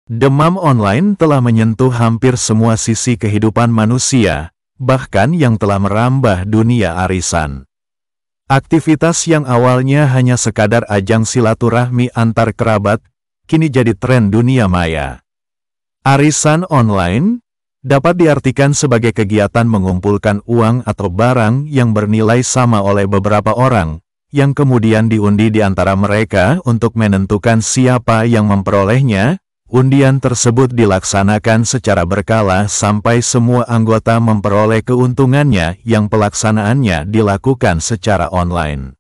Demam online telah menyentuh hampir semua sisi kehidupan manusia, bahkan yang telah merambah dunia arisan. Aktivitas yang awalnya hanya sekadar ajang silaturahmi antar kerabat, kini jadi tren dunia maya. Arisan online dapat diartikan sebagai kegiatan mengumpulkan uang atau barang yang bernilai sama oleh beberapa orang, yang kemudian diundi di antara mereka untuk menentukan siapa yang memperolehnya. Undian tersebut dilaksanakan secara berkala sampai semua anggota memperoleh keuntungannya yang pelaksanaannya dilakukan secara online.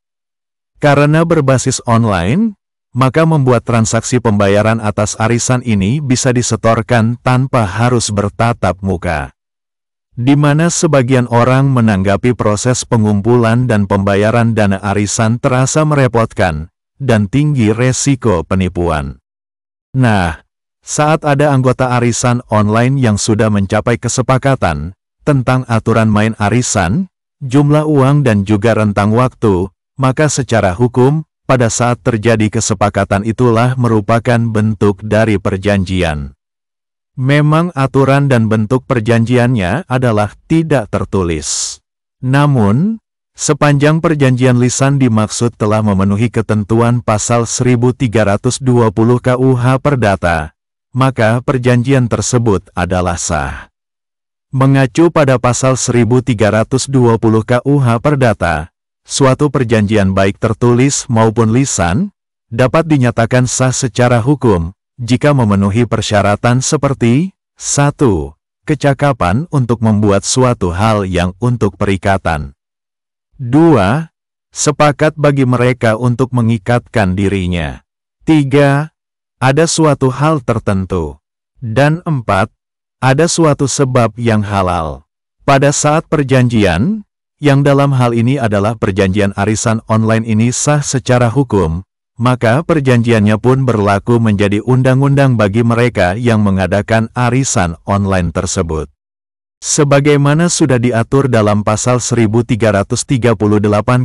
Karena berbasis online, maka membuat transaksi pembayaran atas arisan ini bisa disetorkan tanpa harus bertatap muka. Di mana sebagian orang menanggapi proses pengumpulan dan pembayaran dana arisan terasa merepotkan, dan tinggi resiko penipuan. Nah, saat ada anggota arisan online yang sudah mencapai kesepakatan tentang aturan main arisan, jumlah uang dan juga rentang waktu, maka secara hukum, pada saat terjadi kesepakatan itulah merupakan bentuk dari perjanjian. Memang aturan dan bentuk perjanjiannya adalah tidak tertulis. Namun, sepanjang perjanjian lisan dimaksud telah memenuhi ketentuan pasal 1320 KUH Perdata, maka perjanjian tersebut adalah sah. Mengacu pada pasal 1320 KUH Perdata, suatu perjanjian baik tertulis maupun lisan, dapat dinyatakan sah secara hukum, jika memenuhi persyaratan seperti 1. Kecakapan untuk membuat suatu hal yang untuk perikatan. 2. Sepakat bagi mereka untuk mengikatkan dirinya. 3. Ada suatu hal tertentu. Dan 4. Ada suatu sebab yang halal. Pada saat perjanjian, yang dalam hal ini adalah perjanjian arisan online ini sah secara hukum, maka perjanjiannya pun berlaku menjadi undang-undang bagi mereka yang mengadakan arisan online tersebut. Sebagaimana sudah diatur dalam pasal 1338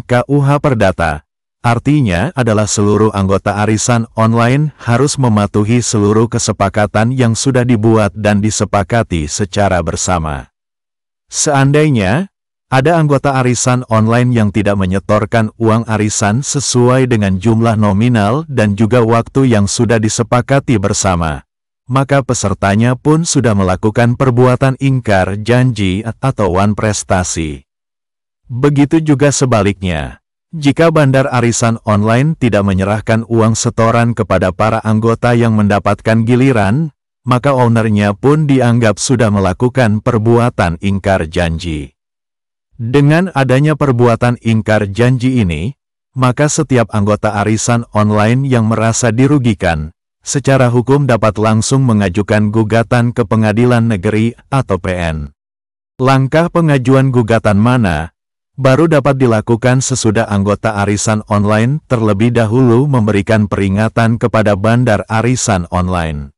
KUH Perdata, artinya adalah seluruh anggota arisan online harus mematuhi seluruh kesepakatan yang sudah dibuat dan disepakati secara bersama. Seandainya ada anggota arisan online yang tidak menyetorkan uang arisan sesuai dengan jumlah nominal dan juga waktu yang sudah disepakati bersama, maka pesertanya pun sudah melakukan perbuatan ingkar janji atau wan prestasi. Begitu juga sebaliknya, jika bandar arisan online tidak menyerahkan uang setoran kepada para anggota yang mendapatkan giliran, maka ownernya pun dianggap sudah melakukan perbuatan ingkar janji. Dengan adanya perbuatan ingkar janji ini, maka setiap anggota arisan online yang merasa dirugikan, secara hukum dapat langsung mengajukan gugatan ke Pengadilan Negeri atau PN. Langkah pengajuan gugatan mana baru dapat dilakukan sesudah anggota arisan online terlebih dahulu memberikan peringatan kepada bandar arisan online.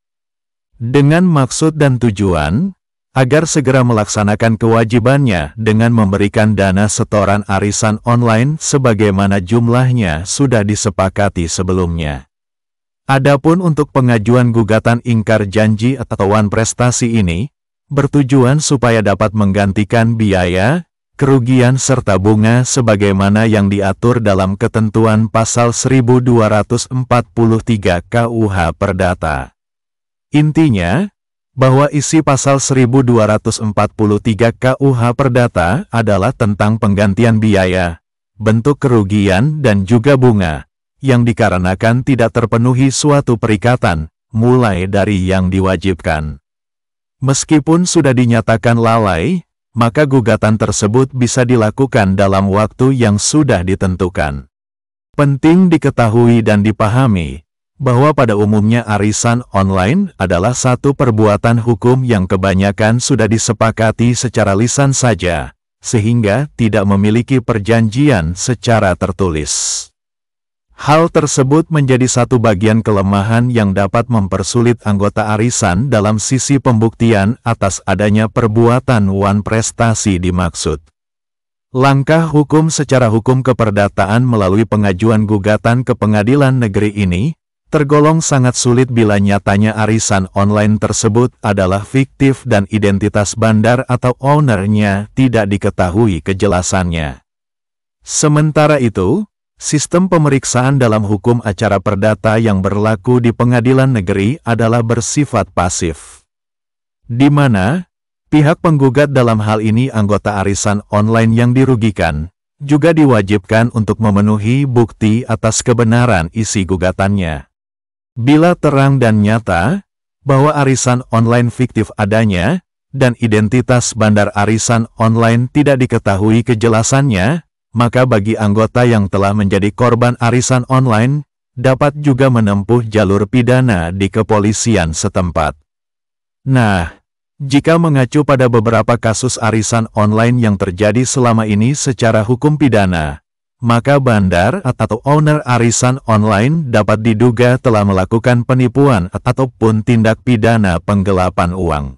Dengan maksud dan tujuan agar segera melaksanakan kewajibannya dengan memberikan dana setoran arisan online sebagaimana jumlahnya sudah disepakati sebelumnya. Adapun untuk pengajuan gugatan ingkar janji atau wan prestasi ini, bertujuan supaya dapat menggantikan biaya, kerugian serta bunga sebagaimana yang diatur dalam ketentuan pasal 1243 KUH Perdata. Intinya, bahwa isi pasal 1243 KUH Perdata adalah tentang penggantian biaya, bentuk kerugian dan juga bunga, yang dikarenakan tidak terpenuhi suatu perikatan, mulai dari yang diwajibkan. Meskipun sudah dinyatakan lalai, maka gugatan tersebut bisa dilakukan dalam waktu yang sudah ditentukan. Penting diketahui dan dipahami, bahwa pada umumnya arisan online adalah satu perbuatan hukum yang kebanyakan sudah disepakati secara lisan saja, sehingga tidak memiliki perjanjian secara tertulis. Hal tersebut menjadi satu bagian kelemahan yang dapat mempersulit anggota arisan dalam sisi pembuktian atas adanya perbuatan wan prestasi dimaksud. Langkah hukum secara hukum keperdataan melalui pengajuan gugatan ke Pengadilan Negeri ini tergolong sangat sulit bila nyatanya arisan online tersebut adalah fiktif dan identitas bandar atau ownernya tidak diketahui kejelasannya. Sementara itu, sistem pemeriksaan dalam hukum acara perdata yang berlaku di pengadilan negeri adalah bersifat pasif, di mana pihak penggugat dalam hal ini anggota arisan online yang dirugikan, juga diwajibkan untuk memenuhi bukti atas kebenaran isi gugatannya. Bila terang dan nyata bahwa arisan online fiktif adanya, dan identitas bandar arisan online tidak diketahui kejelasannya, maka bagi anggota yang telah menjadi korban arisan online, dapat juga menempuh jalur pidana di kepolisian setempat. Nah, jika mengacu pada beberapa kasus arisan online yang terjadi selama ini secara hukum pidana, maka bandar atau owner arisan online dapat diduga telah melakukan penipuan ataupun tindak pidana penggelapan uang.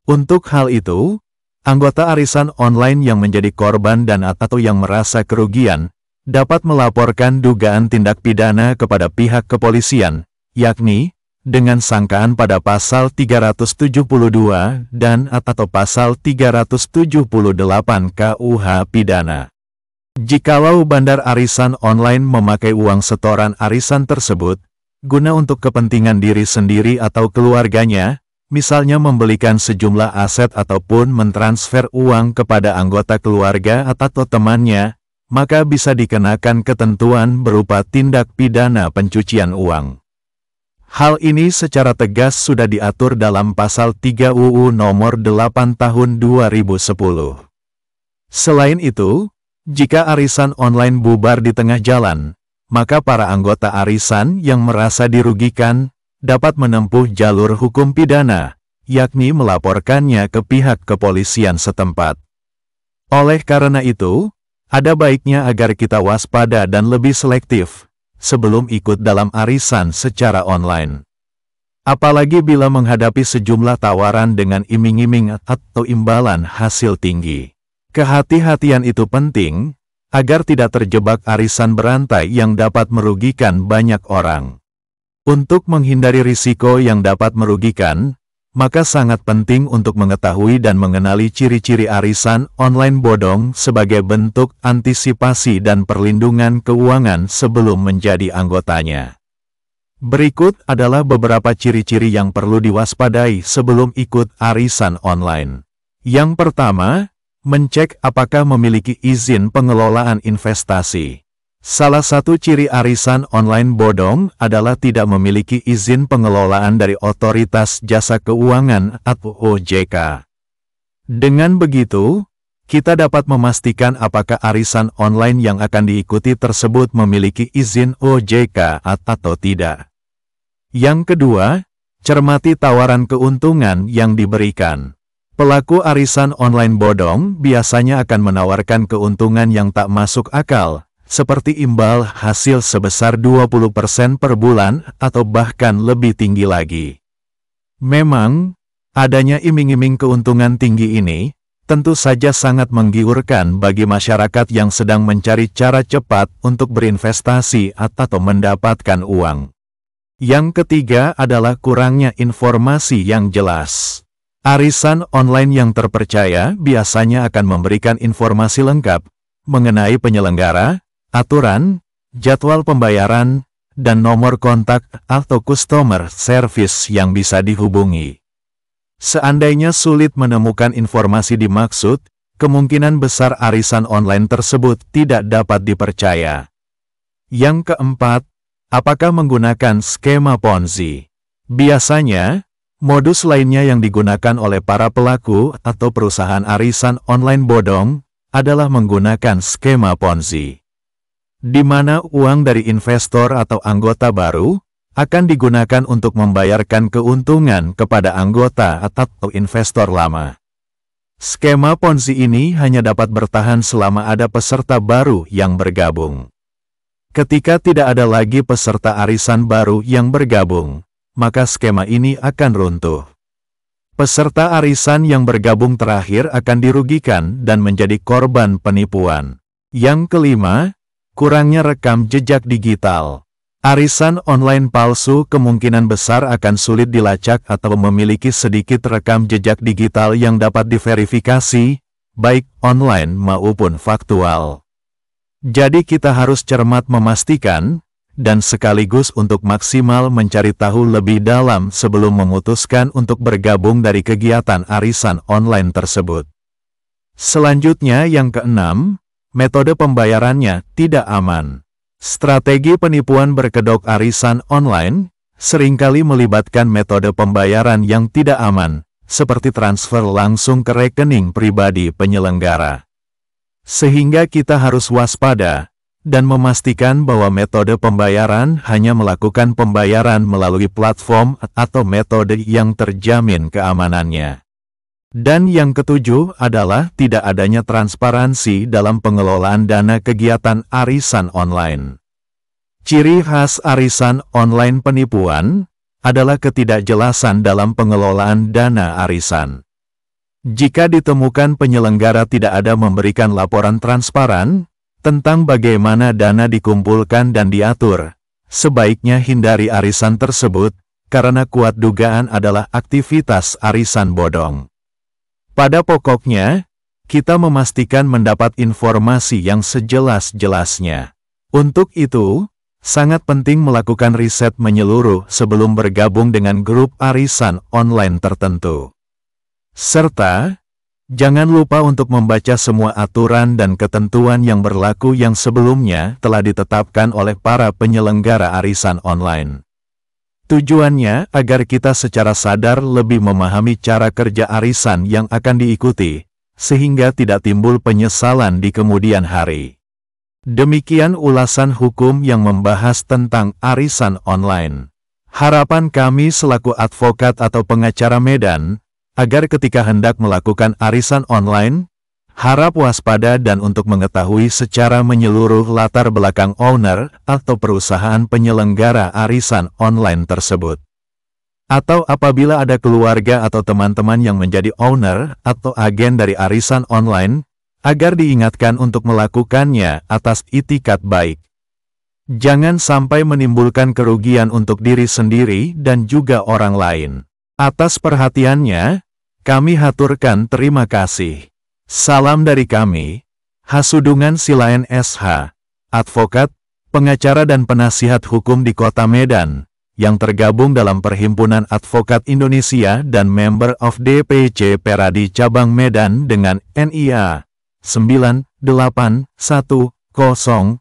Untuk hal itu, anggota arisan online yang menjadi korban dan atau yang merasa kerugian dapat melaporkan dugaan tindak pidana kepada pihak kepolisian, yakni dengan sangkaan pada pasal 372 dan atau pasal 378 KUH pidana. Jikalau bandar arisan online memakai uang setoran arisan tersebut guna untuk kepentingan diri sendiri atau keluarganya, misalnya membelikan sejumlah aset ataupun mentransfer uang kepada anggota keluarga atau temannya, maka bisa dikenakan ketentuan berupa tindak pidana pencucian uang. Hal ini secara tegas sudah diatur dalam pasal 3 UU nomor 8 tahun 2010. Selain itu, jika arisan online bubar di tengah jalan, maka para anggota arisan yang merasa dirugikan dapat menempuh jalur hukum pidana, yakni melaporkannya ke pihak kepolisian setempat. Oleh karena itu, ada baiknya agar kita waspada dan lebih selektif sebelum ikut dalam arisan secara online. Apalagi bila menghadapi sejumlah tawaran dengan iming-iming atau imbalan hasil tinggi. Kehati-hatian itu penting, agar tidak terjebak arisan berantai yang dapat merugikan banyak orang. Untuk menghindari risiko yang dapat merugikan, maka sangat penting untuk mengetahui dan mengenali ciri-ciri arisan online bodong sebagai bentuk antisipasi dan perlindungan keuangan sebelum menjadi anggotanya. Berikut adalah beberapa ciri-ciri yang perlu diwaspadai sebelum ikut arisan online. Yang pertama, mencek apakah memiliki izin pengelolaan investasi. Salah satu ciri arisan online bodong adalah tidak memiliki izin pengelolaan dari Otoritas Jasa Keuangan atau OJK. Dengan begitu, kita dapat memastikan apakah arisan online yang akan diikuti tersebut memiliki izin OJK atau tidak. Yang kedua, cermati tawaran keuntungan yang diberikan. Pelaku arisan online bodong biasanya akan menawarkan keuntungan yang tak masuk akal, seperti imbal hasil sebesar 20% per bulan atau bahkan lebih tinggi lagi. Memang, adanya iming-iming keuntungan tinggi ini tentu saja sangat menggiurkan bagi masyarakat yang sedang mencari cara cepat untuk berinvestasi atau mendapatkan uang. Yang ketiga adalah kurangnya informasi yang jelas. Arisan online yang terpercaya biasanya akan memberikan informasi lengkap mengenai penyelenggara, aturan, jadwal pembayaran, dan nomor kontak atau customer service yang bisa dihubungi. Seandainya sulit menemukan informasi dimaksud, kemungkinan besar arisan online tersebut tidak dapat dipercaya. Yang keempat, apakah menggunakan skema Ponzi? Biasanya, modus lainnya yang digunakan oleh para pelaku atau perusahaan arisan online bodong adalah menggunakan skema Ponzi, di mana uang dari investor atau anggota baru akan digunakan untuk membayarkan keuntungan kepada anggota atau investor lama. Skema Ponzi ini hanya dapat bertahan selama ada peserta baru yang bergabung. Ketika tidak ada lagi peserta arisan baru yang bergabung, maka skema ini akan runtuh. Peserta arisan yang bergabung terakhir akan dirugikan dan menjadi korban penipuan. Yang kelima, kurangnya rekam jejak digital. Arisan online palsu kemungkinan besar akan sulit dilacak atau memiliki sedikit rekam jejak digital yang dapat diverifikasi, baik online maupun faktual. Jadi kita harus cermat memastikan, dan sekaligus untuk maksimal mencari tahu lebih dalam sebelum memutuskan untuk bergabung dari kegiatan arisan online tersebut. Selanjutnya yang keenam, metode pembayarannya tidak aman. Strategi penipuan berkedok arisan online seringkali melibatkan metode pembayaran yang tidak aman, seperti transfer langsung ke rekening pribadi penyelenggara. Sehingga kita harus waspada dan memastikan bahwa metode pembayaran hanya melakukan pembayaran melalui platform atau metode yang terjamin keamanannya. Dan yang ketujuh adalah tidak adanya transparansi dalam pengelolaan dana kegiatan arisan online. Ciri khas arisan online penipuan adalah ketidakjelasan dalam pengelolaan dana arisan. Jika ditemukan penyelenggara tidak ada memberikan laporan transparan tentang bagaimana dana dikumpulkan dan diatur, sebaiknya hindari arisan tersebut karena kuat dugaan adalah aktivitas arisan bodong. Pada pokoknya, kita memastikan mendapat informasi yang sejelas-jelasnya. Untuk itu, sangat penting melakukan riset menyeluruh sebelum bergabung dengan grup arisan online tertentu. Serta, jangan lupa untuk membaca semua aturan dan ketentuan yang berlaku yang sebelumnya telah ditetapkan oleh para penyelenggara arisan online. Tujuannya agar kita secara sadar lebih memahami cara kerja arisan yang akan diikuti, sehingga tidak timbul penyesalan di kemudian hari. Demikian ulasan hukum yang membahas tentang arisan online. Harapan kami selaku advokat atau pengacara Medan, agar ketika hendak melakukan arisan online, harap waspada dan untuk mengetahui secara menyeluruh latar belakang owner atau perusahaan penyelenggara arisan online tersebut. Atau apabila ada keluarga atau teman-teman yang menjadi owner atau agen dari arisan online, agar diingatkan untuk melakukannya atas itikat baik. Jangan sampai menimbulkan kerugian untuk diri sendiri dan juga orang lain. Atas perhatiannya, kami haturkan terima kasih. Salam dari kami, Hasudungan Silaen SH, advokat, pengacara dan penasihat hukum di Kota Medan, yang tergabung dalam Perhimpunan Advokat Indonesia dan member of DPC Peradi Cabang Medan dengan NIA 9810976.